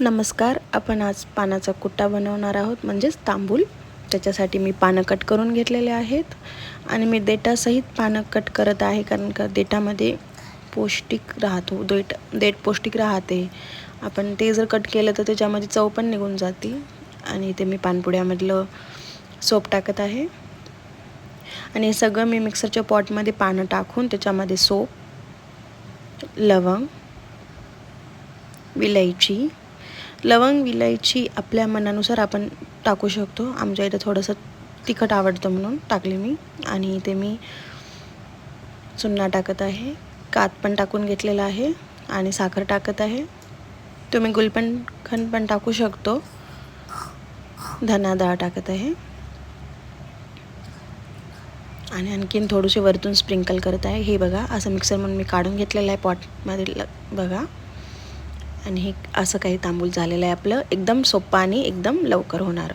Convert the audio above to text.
नमस्कार. आपण आज पानाचा कुट्टा बनवणार आहोत, म्हणजेच तांबूल. त्याच्यासाठी मी पानं कट करून घेतलेले आहेत आणि मी देठासहित पानं कट करत आहे, कारण का देठामध्ये पौष्टिक राहतो. देठ पौष्टिक राहते. आपण ते जर कट केलं तर त्याच्यामध्ये चव पण निघून जाते. आणि ते मी पानपुड्यामधलं सोप टाकत आहे आणि हे सगळं मी मिक्सरच्या पॉटमध्ये पानं टाकून त्याच्यामध्ये सोप, लवंग, विलायची आपल्या मनानुसार आपण टाकू शकतो. आमच्या इथं थोडंसं तिखट आवडतं म्हणून टाकले मी. आणि इथे मी चुन्ना टाकत आहे, कात पण टाकून घेतलेला आहे आणि साखर टाकत आहे. तुम्ही गुलकंद पण टाकू शकतो. धना डाळ टाकत आहे आणि आणखीन थोडीशी वरतून स्प्रिंकल करत आहे. हे बघा, असं मिक्सर म्हणून मी काढून घेतलेलं आहे पॉटमध्ये बघा. आणि हे असं काही तांबूल झालेलं आहे आपलं, एकदम सोपं आणि एकदम लवकर होणार.